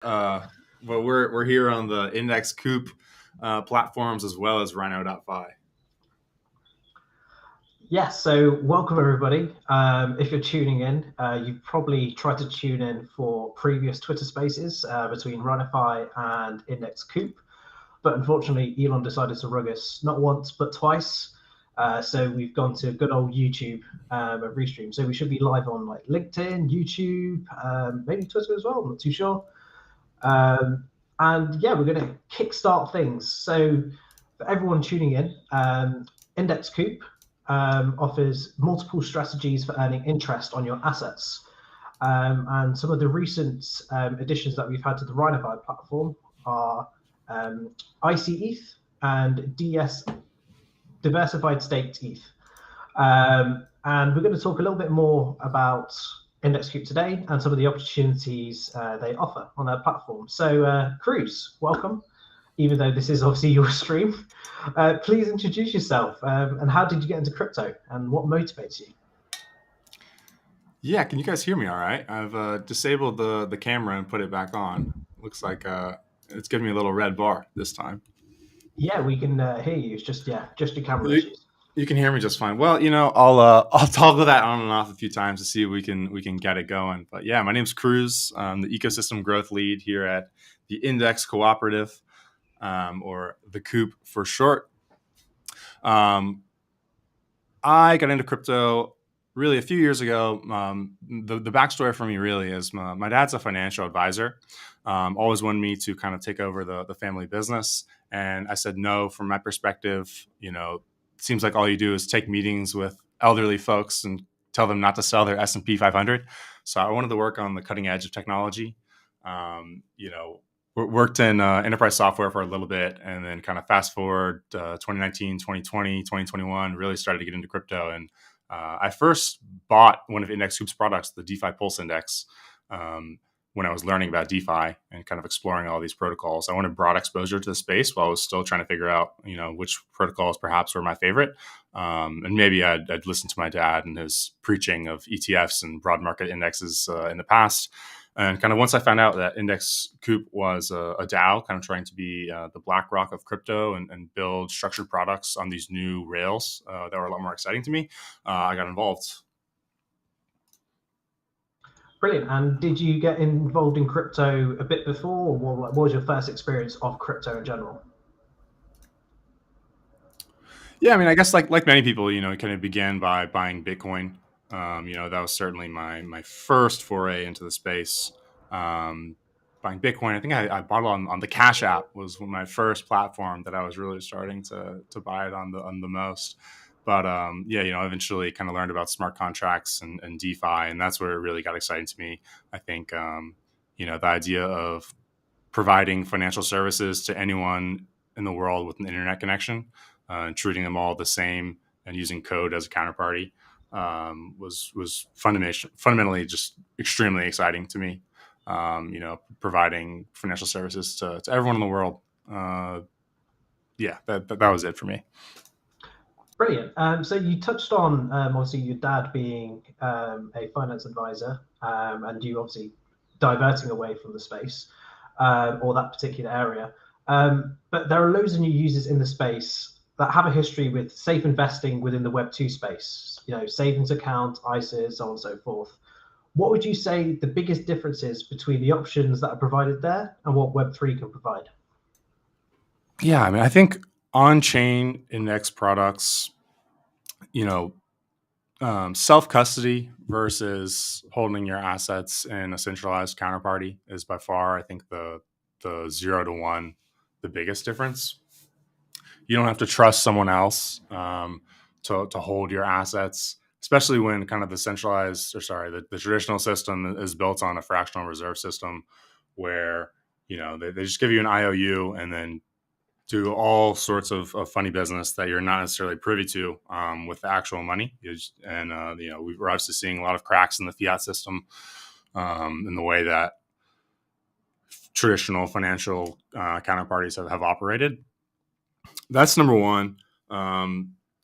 Uh, but we're here on the Index Coop platforms as well as rhino.fi. Yes, so welcome everybody. If you're tuning in, you've probably tried to tune in for previous Twitter spaces between Rhinofi and Index Coop, but unfortunately Elon decided to rug us not once but twice. So we've gone to good old YouTube and restream. So we should be live on like LinkedIn, YouTube, maybe Twitter as well. I'm not too sure. Um, and yeah, we're going to kickstart things. So for everyone tuning in, Index Coop offers multiple strategies for earning interest on your assets. And some of the recent additions that we've had to the Rhinofi platform are IC and DS diversified staked ETH. And we're going to talk a little bit more about Index Coop today and some of the opportunities they offer on their platform. So, Cruz, welcome. Even though this is obviously your stream, please introduce yourself and how did you get into crypto and what motivates you? Yeah, can you guys hear me all right? I've disabled the camera and put it back on. Looks like it's giving me a little red bar this time. Yeah, we can hear you. It's just your camera You, issues. you can hear me just fine. Well, I'll toggle that on and off a few times to see if we can get it going. But yeah, my name's Cruz. I'm the ecosystem growth lead here at the Index Cooperative, or the Coop for short. Um, I got into crypto really a few years ago. The backstory for me really is my dad's a financial advisor. Always wanted me to kind of take over the family business, and I said no. From my perspective, it seems like all you do is take meetings with elderly folks and tell them not to sell their S&P 500. So I wanted to work on the cutting edge of technology. Worked in enterprise software for a little bit, and then kind of fast forward 2019, 2020, 2021, really started to get into crypto. And I first bought one of Index Coop's products, the DeFi Pulse Index, when I was learning about DeFi and kind of exploring all these protocols. I wanted broad exposure to the space while I was still trying to figure out, which protocols perhaps were my favorite. And maybe I'd listened to my dad and his preaching of ETFs and broad market indexes in the past. And kind of once I found out that Index Coop was a DAO, kind of trying to be the BlackRock of crypto and build structured products on these new rails that were a lot more exciting to me, I got involved. Brilliant. And did you get involved in crypto a bit before, or what was your first experience of crypto in general? Yeah, I mean, I guess like many people, it kind of began by buying Bitcoin. That was certainly my first foray into the space. Um, Buying Bitcoin, I think I bought it on the Cash App was my first platform that I was really starting to buy it on the most. But yeah, eventually kind of learned about smart contracts and DeFi, and that's where it really got exciting to me. I think the idea of providing financial services to anyone in the world with an internet connection, and treating them all the same and using code as a counterparty, was fundamentally just extremely exciting to me. Providing financial services to everyone in the world. Yeah, that was it for me. Brilliant. So you touched on obviously your dad being a finance advisor, and you obviously diverting away from the space or that particular area. But there are loads of new users in the space that have a history with safe investing within the Web 2 space, savings account, ISAs, so on and so forth. What would you say the biggest difference is between the options that are provided there and what Web3 can provide? Yeah, I mean, I think on-chain index products, you know, self-custody versus holding your assets in a centralized counterparty is by far, I think, the 0 to 1, the biggest difference. You don't have to trust someone else to hold your assets, especially when kind of the traditional system is built on a fractional reserve system where, they just give you an IOU and then do all sorts of funny business that you're not necessarily privy to with the actual money. We're obviously seeing a lot of cracks in the fiat system in the way that traditional financial counterparties have operated. That's number one.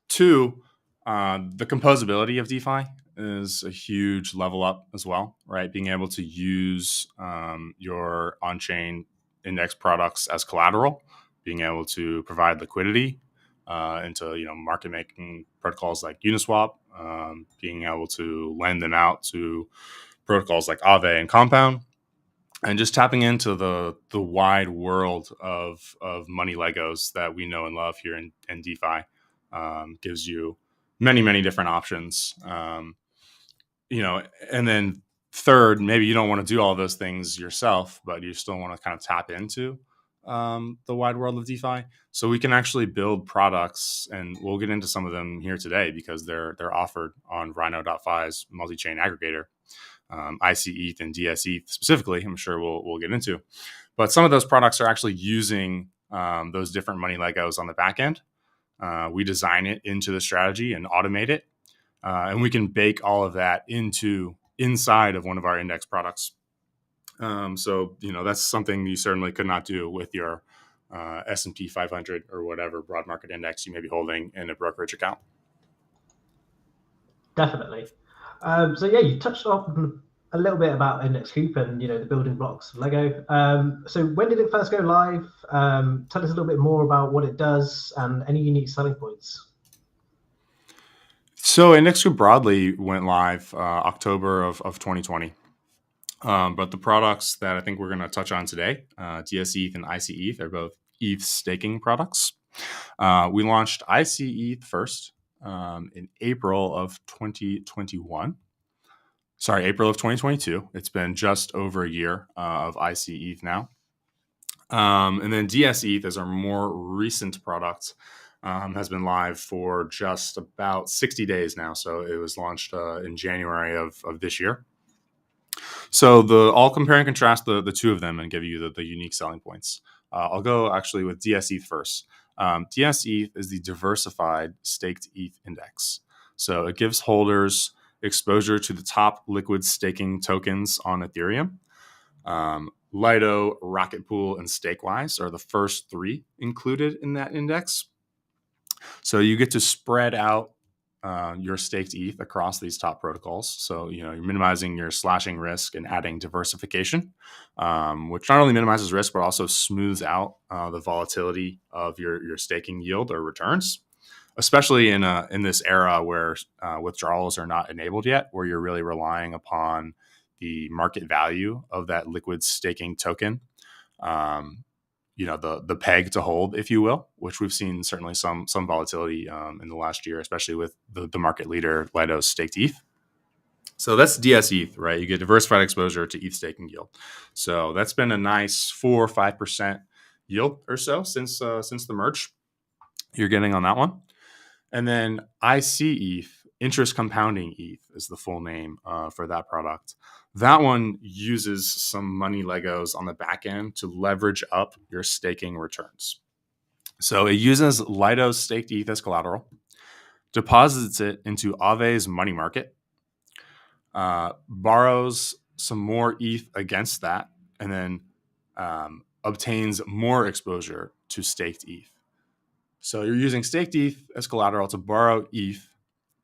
Two, the composability of DeFi. is a huge level up as well, right? Being able to use your on-chain index products as collateral, being able to provide liquidity into market making protocols like Uniswap, being able to lend them out to protocols like Aave and Compound, and just tapping into the wide world of money Legos that we know and love here in DeFi gives you many different options. And then third, maybe you don't want to do all those things yourself, but you still want to kind of tap into the wide world of DeFi. So we can actually build products, and we'll get into some of them here today because they're offered on rhino.fi's multi-chain aggregator. ICETH and DSETH specifically, I'm sure we'll get into. But some of those products are actually using those different money Legos on the back end. We design it into the strategy and automate it. And we can bake all of that inside of one of our index products. So that's something you certainly could not do with your S&P 500 or whatever broad market index you may be holding in a brokerage account. Definitely. So yeah, you touched on a little bit about Index Coop and the building blocks of Lego. So when did it first go live? Tell us a little bit more about what it does and any unique selling points. So Index Coop broadly went live October of 2020. But the products that I think we're going to touch on today, DSETH and ICETH, are both ETH staking products. We launched ICETH first in April of 2021. Sorry, April of 2022. It's been just over a year of ICETH now. And then DSETH is our more recent product. Has been live for just about 60 days now. So it was launched in January of this year. So I'll compare and contrast the two of them and give you the unique selling points. I'll go actually with DSETH first. DSETH is the diversified staked ETH index. So it gives holders exposure to the top liquid staking tokens on Ethereum. Lido, Rocket Pool, and Stakewise are the first three included in that index. So you get to spread out your staked ETH across these top protocols. So, you're minimizing your slashing risk and adding diversification, which not only minimizes risk, but also smooths out the volatility of your staking yield or returns, especially in this era where withdrawals are not enabled yet, where you're really relying upon the market value of that liquid staking token. The peg to hold, if you will, which we've seen certainly some volatility in the last year, especially with the market leader Lido's staked ETH. So that's DSETH, right? You get diversified exposure to ETH staking yield. So that's been a nice 4 or 5% yield or so since the merge. You're getting on that one. And then ICETH, interest compounding ETH, is the full name for that product. That one uses some money Legos on the back end to leverage up your staking returns. So it uses Lido's staked ETH as collateral, deposits it into Aave's money market, borrows some more ETH against that, and then obtains more exposure to staked ETH. So you're using staked ETH as collateral to borrow ETH.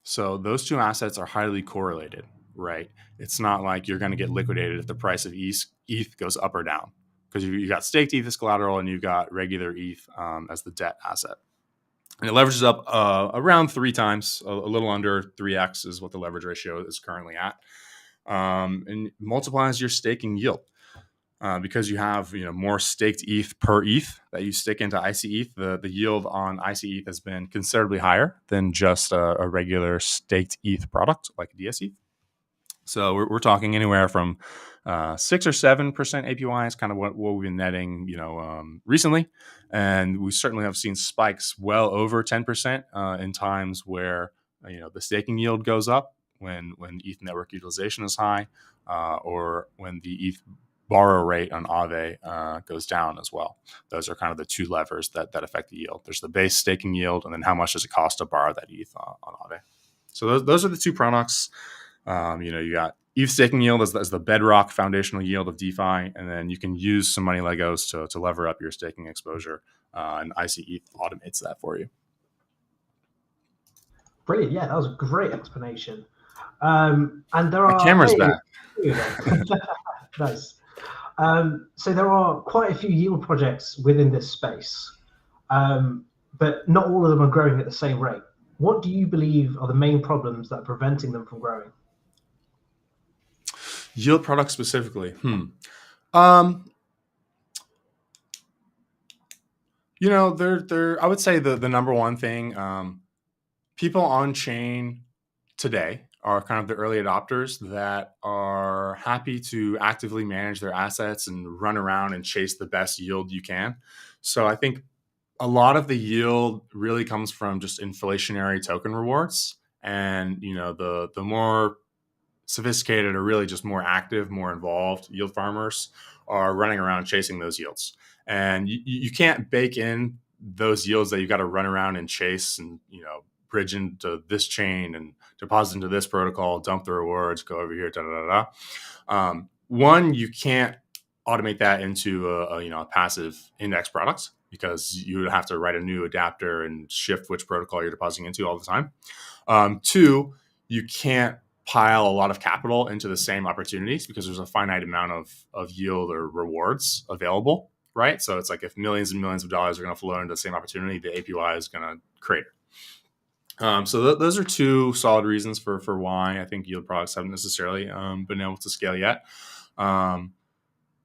So those two assets are highly correlated, right? It's not like you're going to get liquidated if the price of ETH goes up or down, because you got staked ETH as collateral and you've got regular ETH as the debt asset. And it leverages up around 3 times, a little under 3x is what the leverage ratio is currently at, and multiplies your staking yield. Because you have more staked ETH per ETH that you stick into ICETH, the yield on ICETH has been considerably higher than just a regular staked ETH product like DSETH. So we're talking anywhere from 6 or 7% APY is kind of what we've been netting, recently, and we certainly have seen spikes well over 10% in times where the staking yield goes up when ETH network utilization is high, or when the ETH borrow rate on Aave goes down as well. Those are kind of the two levers that affect the yield. There's the base staking yield, and then how much does it cost to borrow that ETH on Aave. So those are the two products. You got ETH staking yield as the bedrock foundational yield of DeFi, and then you can use some money Legos to lever up your staking exposure, and ICETH automates that for you. Brilliant. Yeah, that was a great explanation. And there My are, camera's hey, back. here we go. Nice. So there are quite a few yield projects within this space, but not all of them are growing at the same rate. What do you believe are the main problems that are preventing them from growing? Yield products specifically. Um, they're I would say the number one thing, people on chain today are kind of the early adopters that are happy to actively manage their assets and run around and chase the best yield you can. So I think a lot of the yield really comes from just inflationary token rewards. And the more sophisticated or really just more active, more involved yield farmers are running around chasing those yields. And you can't bake in those yields that you got to run around and chase and, bridge into this chain and deposit into this protocol, dump the rewards, go over here, da da da da. One, you can't automate that into a passive index product because you would have to write a new adapter and shift which protocol you're depositing into all the time. Two, you can't pile a lot of capital into the same opportunities because there's a finite amount of yield or rewards available, right? So it's like if millions and millions of dollars are going to flow into the same opportunity, the APY is going to crater. So those are two solid reasons for why I think yield products haven't necessarily been able to scale yet.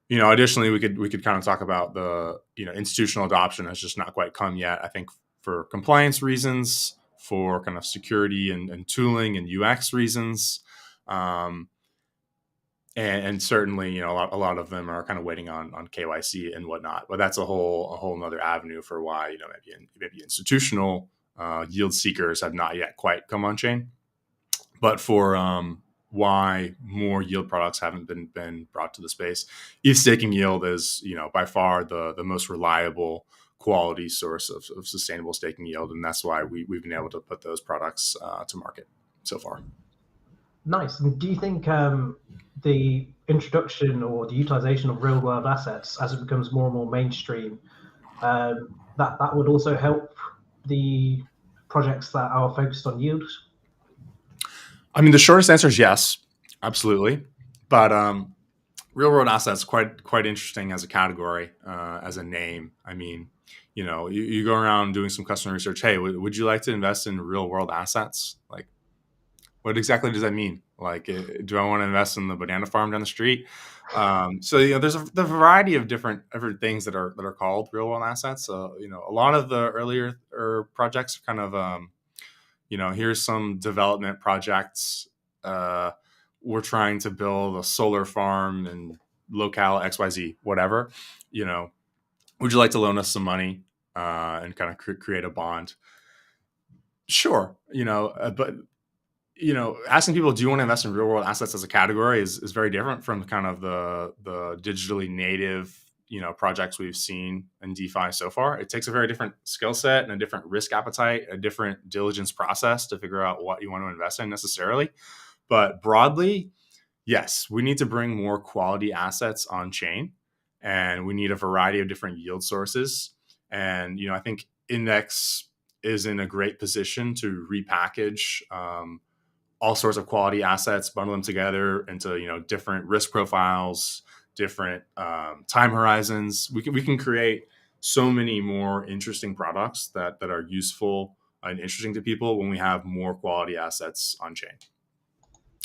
Additionally, we could kind of talk about the institutional adoption has just not quite come yet. I think for compliance reasons, for kind of security and tooling and UX reasons, and certainly a lot of them are kind of waiting on KYC and whatnot. But that's a whole nother avenue for why maybe institutional yield seekers have not yet quite come on chain. But for why more yield products haven't been brought to the space, ETH staking yield is by far the most reliable quality source of sustainable staking yield, and that's why we've been able to put those products to market so far. Nice. And do you think the introduction or the utilization of real world assets as it becomes more and more mainstream, that would also help the projects that are focused on yield? I mean, the shortest answer is yes, absolutely. But real world assets quite interesting as a category, as a name. I mean, you go around doing some customer research. Hey, would you like to invest in real world assets? Like, what exactly does that mean? Like, do I want to invest in the banana farm down the street? So there's the variety of different things that are called real world assets. So a lot of the earlier projects are kind of here's some development projects. We're trying to build a solar farm in locale XYZ, whatever. Would you like to loan us some money and kind of create a bond? Sure, but asking people, do you want to invest in real world assets as a category is very different from kind of the digitally native, projects we've seen in DeFi so far. It takes a very different skill set and a different risk appetite, a different diligence process to figure out what you want to invest in necessarily. But broadly, yes, we need to bring more quality assets on chain, and we need a variety of different yield sources. And, I think Index is in a great position to repackage all sorts of quality assets, bundle them together into different risk profiles, different time horizons. We can create so many more interesting products that are useful and interesting to people when we have more quality assets on chain.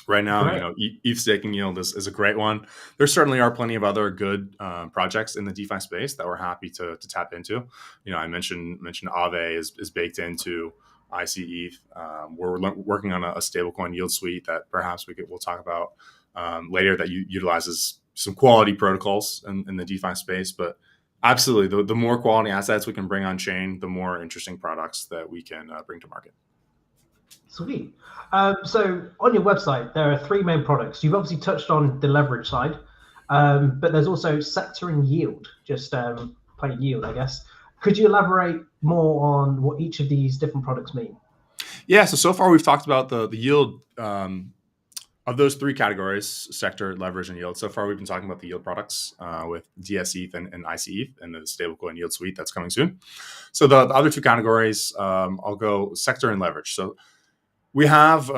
Right now, Great. ETH staking yield is a great one. There certainly are plenty of other good projects in the DeFi space that we're happy to tap into. I mentioned Aave is baked into ICETH. We're working on a stablecoin yield suite that perhaps we'll talk about later that utilizes some quality protocols in the DeFi space. But absolutely, the more quality assets we can bring on chain, the more interesting products that we can bring to market. Sweet. So on your website, there are three main products. You've obviously touched on the leverage side, but there's also sector and yield, just plain yield, I guess. Could you elaborate more on what each of these different products mean? Yeah, so far we've talked about the yield of those three categories: sector, leverage, and yield. So far we've been talking about the yield products with DSETH and ICETH and the stablecoin yield suite that's coming soon. So the other two categories, I'll go sector and leverage. So we have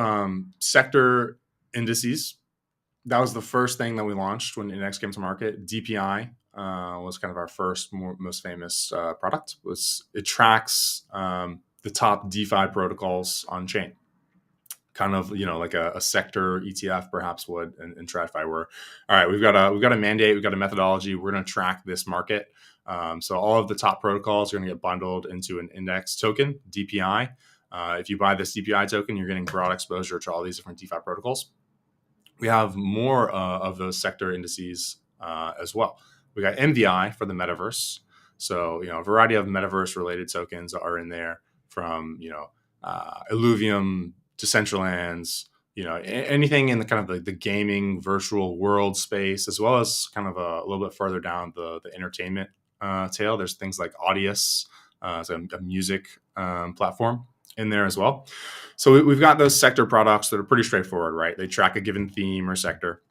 sector indices. That was the first thing that we launched when Index came to market. DPI was kind of our first, most famous product. It tracks the top DeFi protocols on chain, kind of like a sector ETF perhaps would in TradFi. Where all right, we've got a mandate, we've got a methodology. We're going to track this market. So all of the top protocols are going to get bundled into an index token, DPI. If you buy this DPI token, you're getting broad exposure to all these different DeFi protocols. We have more of those sector indices as well. We got MVI for the metaverse. So, a variety of metaverse related tokens are in there, from, Illuvium, Decentralands, anything in the kind of the gaming virtual world space, as well as kind of a little bit further down the entertainment tail. There's things like Audius, so a music platform in there as well. So we've got those sector products that are pretty straightforward, right? They track a given theme or sector.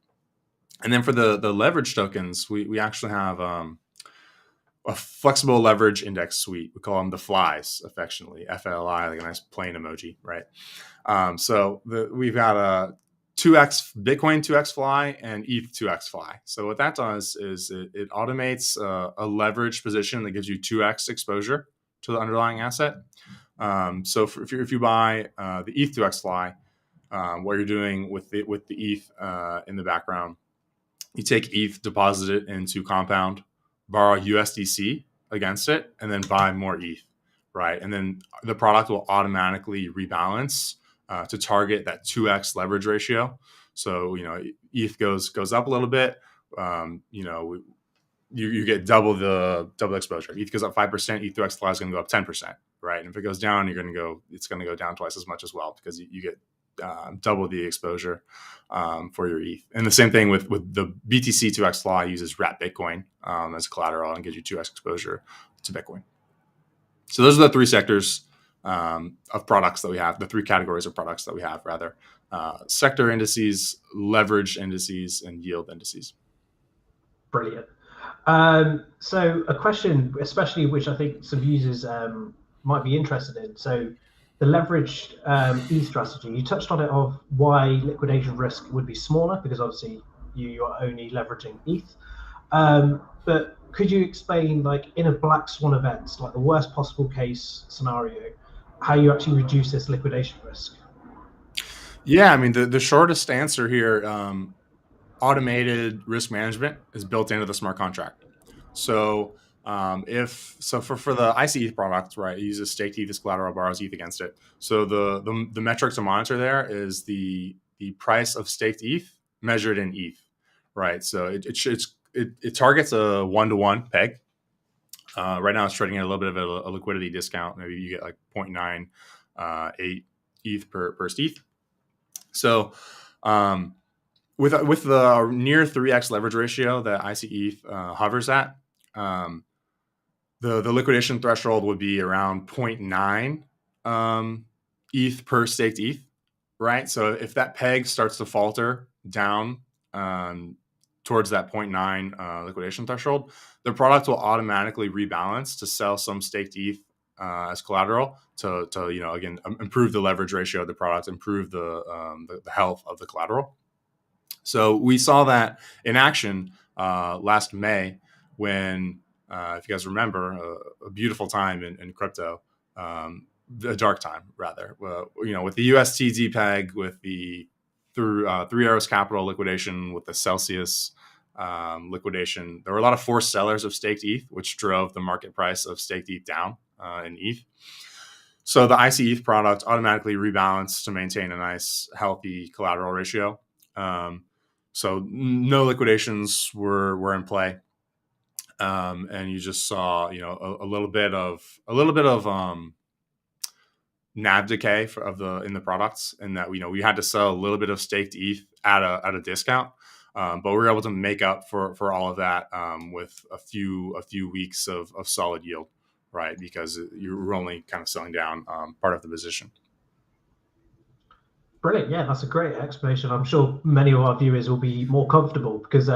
And then for the leverage tokens, we actually have a flexible leverage index suite. We call them the flies, affectionately, FLI, like a nice plane emoji, right? So we've got a 2x Bitcoin 2x fly and ETH 2x fly. So what that does is it automates a leverage position that gives you 2x exposure to the underlying asset. So if you buy the ETH 2x fly, what you're doing with the ETH in the background, you take ETH, deposit it into Compound, borrow USDC against it, and then buy more ETH, right? And then the product will automatically rebalance to target that 2x leverage ratio. So ETH goes up a little bit. You get double exposure. ETH goes up 5%. ETH 2x fly is going to go up 10%, right? And if it goes down, it's going to go down twice as much as well, because you get double the exposure for your ETH. And the same thing with the BTC 2x fly uses wrap Bitcoin as collateral and gives you 2x exposure to Bitcoin. So those are the three sectors of products that we have, the three categories of products that we have, rather. Sector indices, leverage indices, and yield indices. Brilliant. So a question, especially which I think some users might be interested in. So the leveraged ETH strategy, you touched on it, of why liquidation risk would be smaller, because obviously you are only leveraging ETH. But could you explain, like in a black swan event, like the worst possible case scenario, how you actually reduce this liquidation risk? Yeah, I mean, the shortest answer here, automated risk management is built into the smart contract. So for the ICETH product, right, it uses staked ETH as collateral, borrows ETH against it. So the metric to monitor there is the price of staked ETH measured in ETH, right? So it targets a 1-to-1 peg. Right now it's trading at a little bit of a liquidity discount. Maybe you get like 0.98 ETH per ETH. So with the near 3x leverage ratio that ICETH hovers at, the liquidation threshold would be around 0.9 ETH per staked ETH, right? So if that peg starts to falter down towards that 0.9 liquidation threshold, the product will automatically rebalance to sell some staked ETH as collateral to again improve the leverage ratio of the product, improve the health of the collateral. So we saw that in action last May, when if you guys remember, a beautiful time in crypto, a dark time rather. With the USTD peg, with the Three Arrows Capital liquidation, with the Celsius liquidation, there were a lot of forced sellers of staked ETH, which drove the market price of staked ETH down in ETH. So the ICETH product automatically rebalanced to maintain a nice, healthy collateral ratio. So no liquidations were in play, and you just saw a little bit of NAV decay in the products, and that we had to sell a little bit of staked ETH at a discount. But we were able to make up for all of that with a few weeks of solid yield, right? Because you were only kind of selling down part of the position. Brilliant. Yeah, that's a great explanation. I'm sure many of our viewers will be more comfortable, because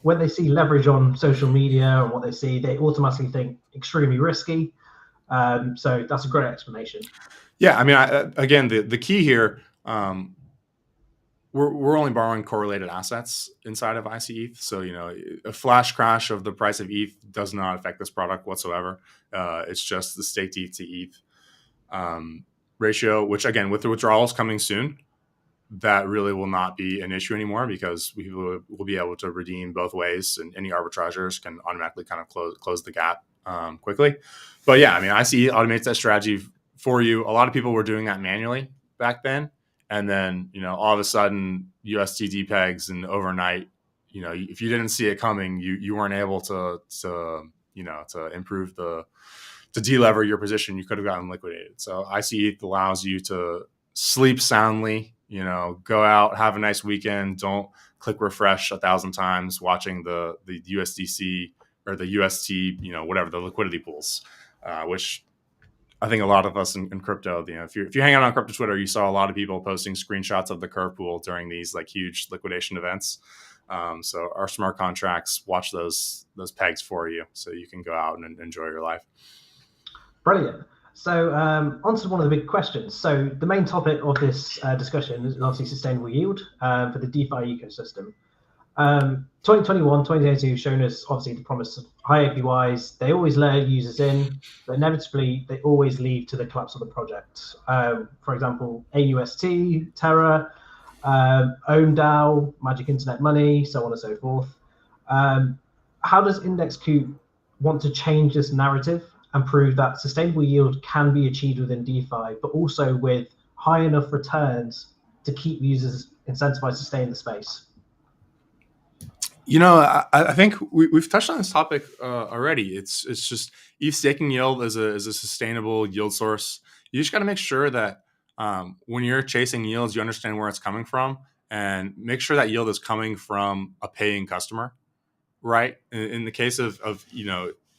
when they see leverage on social media and what they see, they automatically think extremely risky. So that's a great explanation. Yeah, I mean, again, the key here, we're only borrowing correlated assets inside of ICETH. So, a flash crash of the price of ETH does not affect this product whatsoever. It's just the staked ETH to ETH ratio, which again, with the withdrawals coming soon, that really will not be an issue anymore because we will be able to redeem both ways, and any arbitrageurs can automatically kind of close the gap quickly. But yeah, I mean, ICE automates that strategy for you. A lot of people were doing that manually back then, and then all of a sudden USDT pegs, and overnight, if you didn't see it coming, you weren't able to improve to delever your position. You could have gotten liquidated. So ICE allows you to sleep soundly, go out, have a nice weekend. Don't click refresh 1,000 times watching the USDC or the UST, whatever the liquidity pools, which I think a lot of us in crypto, if you hang out on crypto Twitter, you saw a lot of people posting screenshots of the curve pool during these like huge liquidation events. So our smart contracts watch those pegs for you, so you can go out and enjoy your life. Brilliant. So on to one of the big questions. So the main topic of this discussion is obviously sustainable yield for the DeFi ecosystem. 2021, 2022 shown us obviously the promise of high APYs. They always let users in, but inevitably they always lead to the collapse of the project. For example, AUST, Terra, OwnDAO, Magic Internet Money, so on and so forth. How does Index Coop want to change this narrative and prove that sustainable yield can be achieved within DeFi, but also with high enough returns to keep users incentivized to stay in the space? I think we've touched on this topic already. It's just ETH staking yield as a sustainable yield source. You just got to make sure that when you're chasing yields, you understand where it's coming from, and make sure that yield is coming from a paying customer, right? In the case of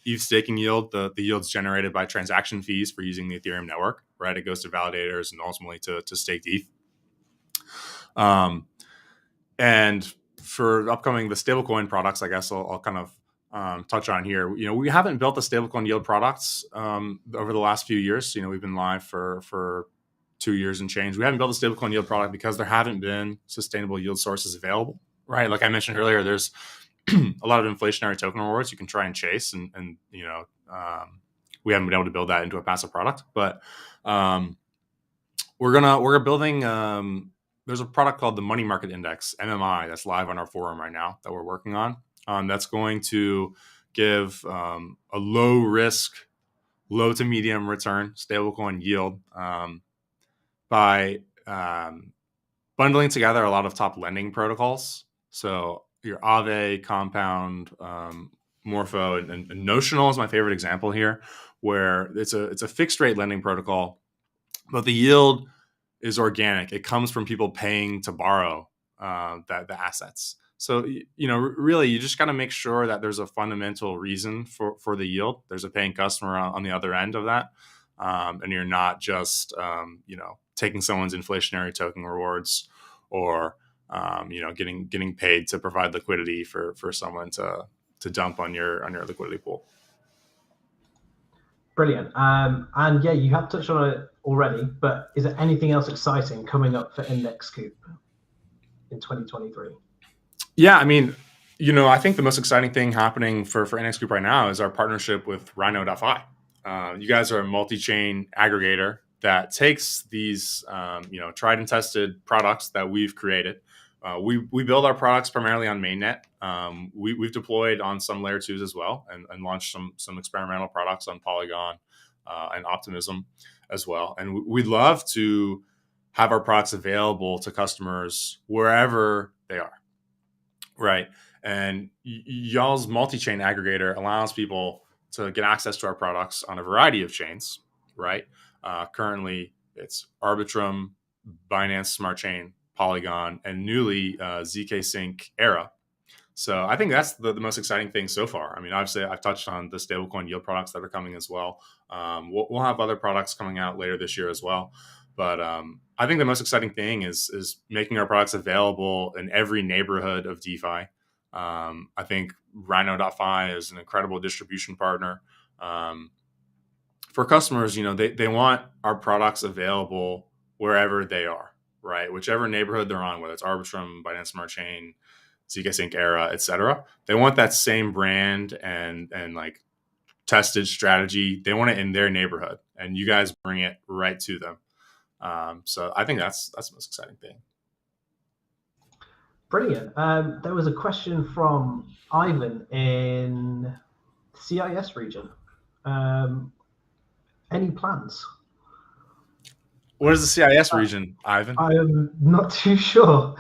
ETH staking yield, the yield's generated by transaction fees for using the Ethereum network, right? It goes to validators and ultimately to staked ETH. And for upcoming the stablecoin products, I guess I'll kind of touch on here. We haven't built the stablecoin yield products over the last few years. We've been live for 2 years and change. We haven't built a stablecoin yield product because there haven't been sustainable yield sources available, right? Like I mentioned earlier, there's a lot of inflationary token rewards you can try and chase, and we haven't been able to build that into a passive product. But we're building. There's a product called the Money Market Index (MMI) that's live on our forum right now that we're working on. That's going to give a low risk, low to medium return stablecoin yield by bundling together a lot of top lending protocols. So your Aave, Compound, Morpho, and Notional is my favorite example here, where it's a fixed rate lending protocol, but the yield is organic. It comes from people paying to borrow the assets. So really, you just got to make sure that there's a fundamental reason for the yield. There's a paying customer on the other end of that, and you're not just taking someone's inflationary token rewards, or getting paid to provide liquidity for someone to dump on your liquidity pool. Brilliant. And yeah, you have touched on it already, but is there anything else exciting coming up for Index Coop in 2023? Yeah, I mean, I think the most exciting thing happening for Index Coop right now is our partnership with rhino.fi. You guys are a multi-chain aggregator that takes these tried and tested products that we've created. We build our products primarily on mainnet. We've deployed on some layer 2s as well, and launched some experimental products on Polygon and Optimism as well. And we'd love to have our products available to customers wherever they are, right? And y'all's multi-chain aggregator allows people to get access to our products on a variety of chains, right? Currently, it's Arbitrum, Binance Smart Chain, Polygon, and newly ZK Sync Era. So I think that's the most exciting thing so far. I mean, obviously, I've touched on the stablecoin yield products that are coming as well. We'll have other products coming out later this year as well. But I think the most exciting thing is making our products available in every neighborhood of DeFi. I think rhino.fi is an incredible distribution partner. For customers, they want our products available wherever they are. right? Whichever neighborhood they're on, whether it's Arbitrum, Binance Smart Chain, ZK Sync Era, etc. They want that same brand and like tested strategy. They want it in their neighborhood, and you guys bring it right to them. So I think that's the most exciting thing. Brilliant. There was a question from Ivan in CIS region. Any plans? What is the CIS region, Ivan? I am not too sure.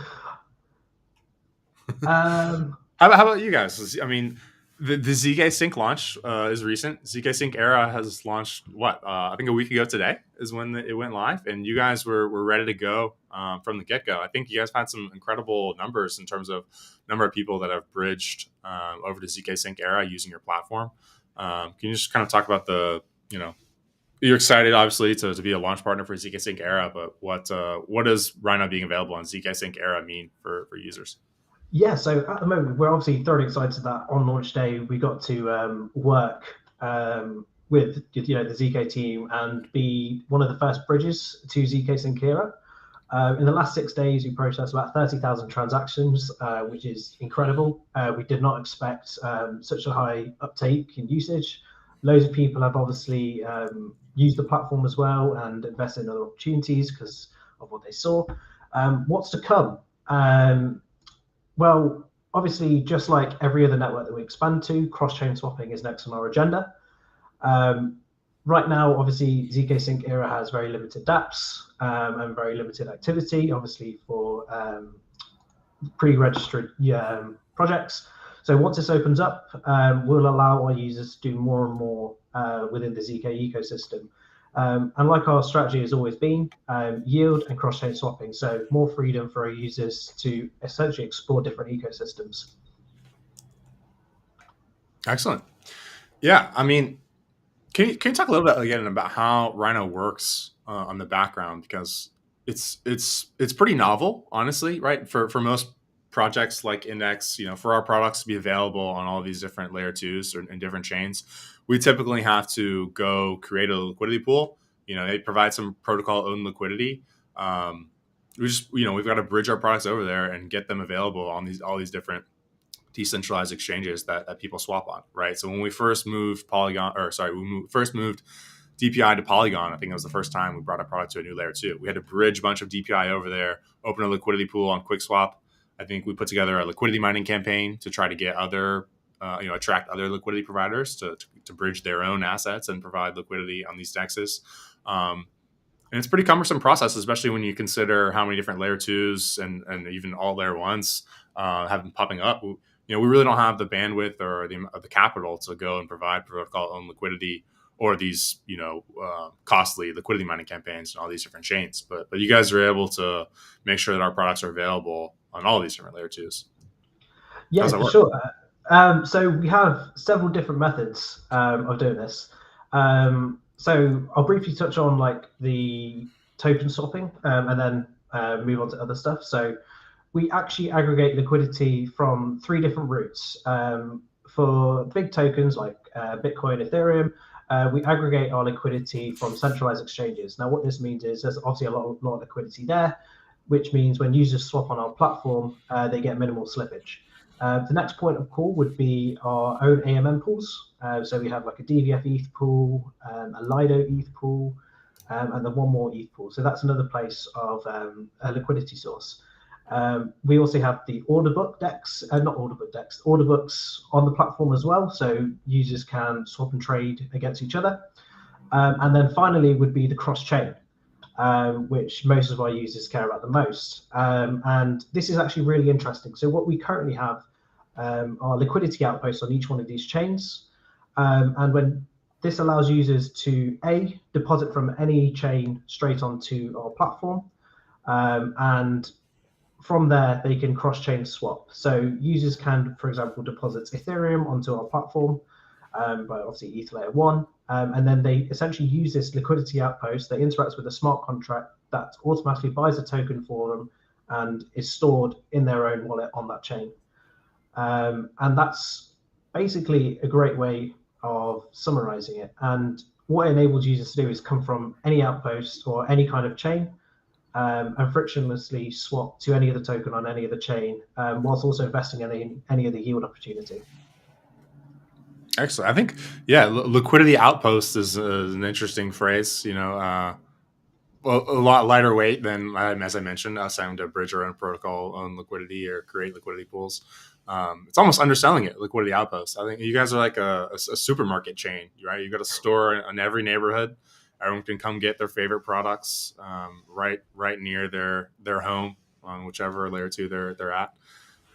How about you guys? I mean, the ZK Sync launch is recent. ZK Sync Era has launched I think a week ago today is when it went live, and you guys were ready to go from the get go. I think you guys had some incredible numbers in terms of number of people that have bridged over to ZK Sync Era using your platform. Can you just kind of talk about you're excited obviously to be a launch partner for ZK Sync Era, but what does Rhino being available on ZK Sync Era mean for users? Yeah, so at the moment, we're obviously thoroughly excited that on launch day, we got to work with the ZK team and be one of the first bridges to ZK Sync Era. In the last 6 days, we processed about 30,000 transactions, which is incredible. We did not expect such a high uptake in usage. Loads of people have obviously used the platform as well and invested in other opportunities because of what they saw. What's to come? Well, obviously, just like every other network that we expand to, cross-chain swapping is next on our agenda. Right now, obviously, ZK Sync Era has very limited dApps and very limited activity, obviously, for pre-registered projects. So once this opens up, we'll allow our users to do more and more within the ZK ecosystem. And like our strategy has always been, yield and cross-chain swapping. So more freedom for our users to essentially explore different ecosystems. Excellent. Yeah, I mean, can you talk a little bit again about how Rhino works on the background, because it's pretty novel, honestly, right? For most projects like Index, for our products to be available on all these different layer twos and different chains, we typically have to go create a liquidity pool. They provide some protocol owned liquidity. We've got to bridge our products over there and get them available on all these different decentralized exchanges that people swap on, right? So when we first moved first moved DPI to Polygon, I think it was the first time we brought a product to a new layer two. We had to bridge a bunch of DPI over there, open a liquidity pool on QuickSwap. I think we put together a liquidity mining campaign to try to get attract other liquidity providers to bridge their own assets and provide liquidity on these dexes. And it's a pretty cumbersome process, especially when you consider how many different layer twos and even all layer ones have been popping up. We really don't have the bandwidth or the capital to go and provide protocol owned liquidity or these costly liquidity mining campaigns and all these different chains. But you guys are able to make sure that our products are available on all these different layer twos. Yeah, for sure. So we have several different methods of doing this. So I'll briefly touch on like the token swapping and then move on to other stuff. So we actually aggregate liquidity from 3 different routes. For big tokens like Bitcoin, Ethereum, we aggregate our liquidity from centralized exchanges. Now, what this means is there's obviously a lot of liquidity there, which means when users swap on our platform, they get minimal slippage. The next point of call would be our own AMM pools. So we have like a DVF ETH pool, a Lido ETH pool, and then one more ETH pool. So that's another place of a liquidity source. We also have the order books on the platform as well. So users can swap and trade against each other. And then finally would be the cross-chain, which most of our users care about the most. And this is actually really interesting. So what we currently have are liquidity outposts on each one of these chains. And when this allows users to deposit from any chain straight onto our platform. And from there, they can cross-chain swap. So users can, for example, deposit Ethereum onto our platform by obviously ETH layer 1. And then they essentially use this liquidity outpost that interacts with a smart contract that automatically buys a token for them and is stored in their own wallet on that chain. And that's basically a great way of summarizing it. And what it enables users to do is come from any outpost or any kind of chain and frictionlessly swap to any other token on any other chain, whilst also investing in any other yield opportunity. Excellent. I think, yeah, liquidity outpost is an interesting phrase. Well, a lot lighter weight than, as I mentioned, us having to bridge our own protocol, own liquidity, or create liquidity pools. It's almost underselling it. Liquidity outposts. I think you guys are like a supermarket chain, right? You got a store in every neighborhood. Everyone can come get their favorite products right near their home on whichever layer two they're at.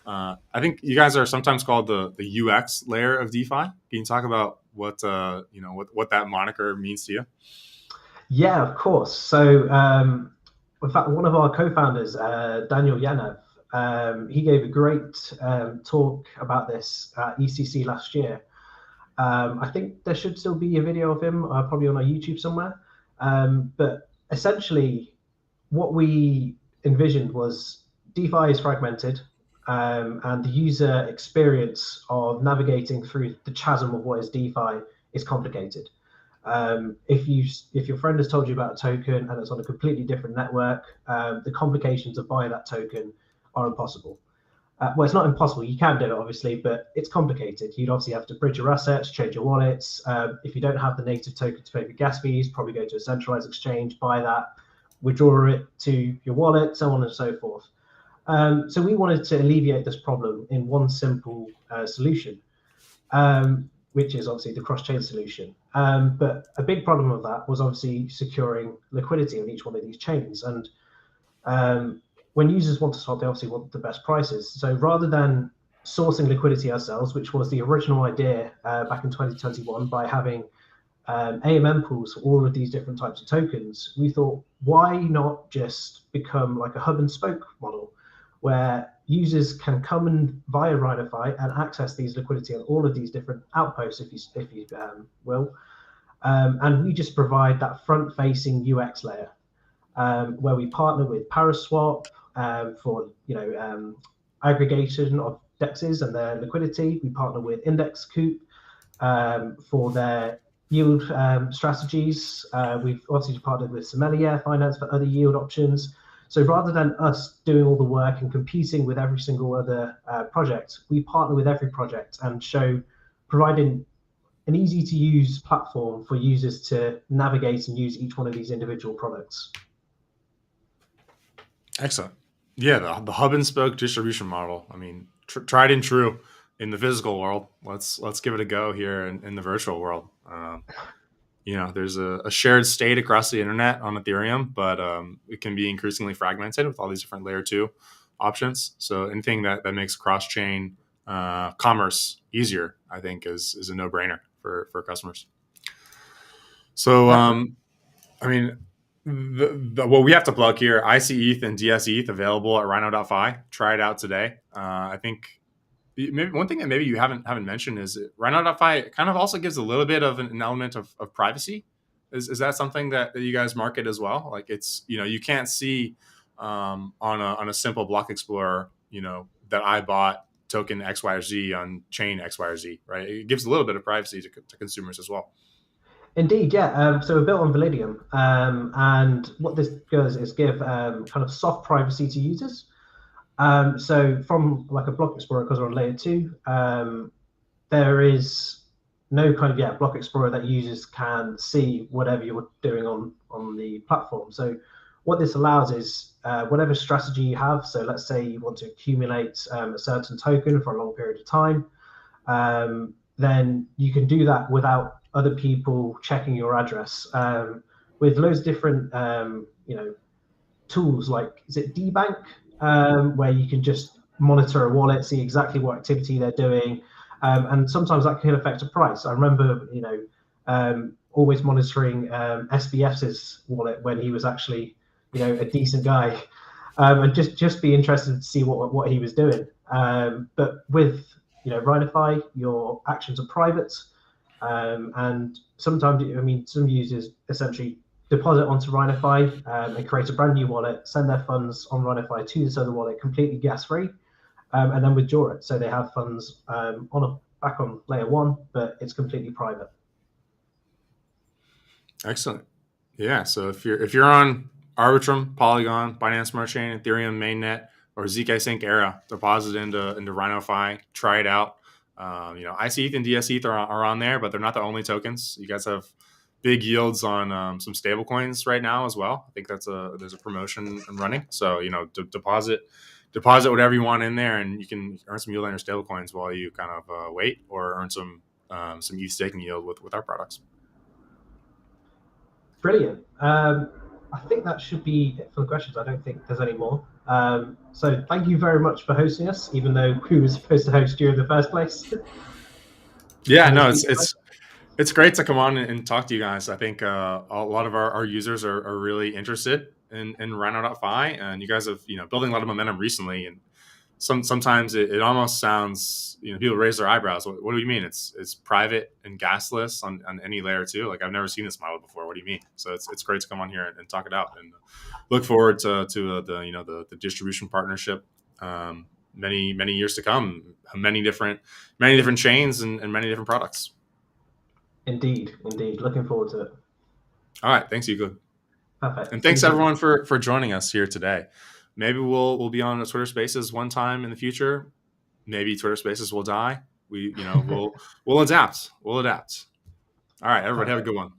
I think you guys are sometimes called the UX layer of DeFi. Can you talk about what that moniker means to you? Yeah, of course. So, in fact, one of our co-founders, Daniel Yanev, he gave a great talk about this at ECC last year. I think there should still be a video of him, probably on our YouTube somewhere. But essentially, what we envisioned was DeFi is fragmented, and the user experience of navigating through the chasm of what is DeFi is complicated. If your friend has told you about a token and it's on a completely different network, the complications of buying that token are impossible. Well, it's not impossible. You can do it, obviously, but it's complicated. You'd obviously have to bridge your assets, change your wallets. If you don't have the native token to pay for gas fees, probably go to a centralized exchange, buy that, withdraw it to your wallet, so on and so forth. So we wanted to alleviate this problem in one simple solution, which is obviously the cross-chain solution. But a big problem of that was obviously securing liquidity on each one of these chains. And when users want to swap, they obviously want the best prices. So rather than sourcing liquidity ourselves, which was the original idea back in 2021, by having AMM pools for all of these different types of tokens, we thought, why not just become like a hub and spoke model, where users can come and via Rhinofi and access these liquidity on all of these different outposts, if you will, and we just provide that front-facing UX layer, where we partner with Paraswap for aggregation of dexes and their liquidity. We partner with Index Coop for their yield strategies. We've obviously partnered with Sommelier Finance for other yield options. So rather than us doing all the work and competing with every single other project, we partner with every project and providing an easy to use platform for users to navigate and use each one of these individual products. Excellent. Yeah, the hub and spoke distribution model. I mean, tried and true in the physical world. Let's give it a go here in the virtual world. There's a shared state across the internet on Ethereum, but it can be increasingly fragmented with all these different layer two options. So anything that makes cross-chain commerce easier, I think, is a no-brainer for customers. So, I mean, what we have to plug here, ICETH and DSETH available at rhino.fi. Try it out today. I think maybe one thing that maybe you haven't mentioned is rhino.fi kind of also gives a little bit of an element of privacy. Is that something that you guys market as well? Like it's, you can't see on a simple block explorer, that I bought token X, Y, or Z on chain X, Y, or Z, right? It gives a little bit of privacy to consumers as well. Indeed, yeah. So we're built on Validium, and what this does is give kind of soft privacy to users. So from like a block explorer, because we're on layer 2, there is no kind of block explorer that users can see whatever you're doing on the platform. So what this allows is whatever strategy you have. So let's say you want to accumulate a certain token for a long period of time, then you can do that without other people checking your address, with loads of different tools, like is it dbank, where you can just monitor a wallet, see exactly what activity they're doing, and sometimes that can affect a price. I remember always monitoring SBF's wallet when he was actually a decent guy, and just be interested to see what he was doing. But with Rhinofi, your actions are private. And sometimes, some users essentially deposit onto Rhinofi and create a brand new wallet, send their funds on Rhinofi to this other wallet completely gas-free, and then withdraw it. So they have funds back on layer 1, but it's completely private. Excellent. Yeah. So if you're on Arbitrum, Polygon, Binance Smart Chain, Ethereum mainnet, or zk Sync Era. Deposit into Rhinofi. Try it out. ICETH and DSETH are on there, but they're not the only tokens. You guys have big yields on some stable coins right now as well. I think there's a promotion running. So deposit whatever you want in there, and you can earn some yield on your stable coins while you kind of wait, or earn some ETH staking yield with our products. Brilliant. I think that should be it for the questions. I don't think there's any more. So thank you very much for hosting us, even though we were supposed to host you in the first place. Yeah, no, it's great to come on and talk to you guys. I think a lot of our users are really interested in rhino.fi, and you guys have building a lot of momentum recently. And sometimes it almost sounds, people raise their eyebrows. What do you mean? It's private and gasless on any layer two? Like, I've never seen this model before. What do you mean? So it's great to come on here and talk it out, and look forward to the distribution partnership. Many years to come, many different chains and many different products. Indeed. Looking forward to it. All right, thanks, Euclid. Perfect. And thanks everyone for joining us here today. Maybe we'll be on a Twitter Spaces one time in the future. Maybe Twitter Spaces will die. We'll adapt. All right, everybody, have a good one.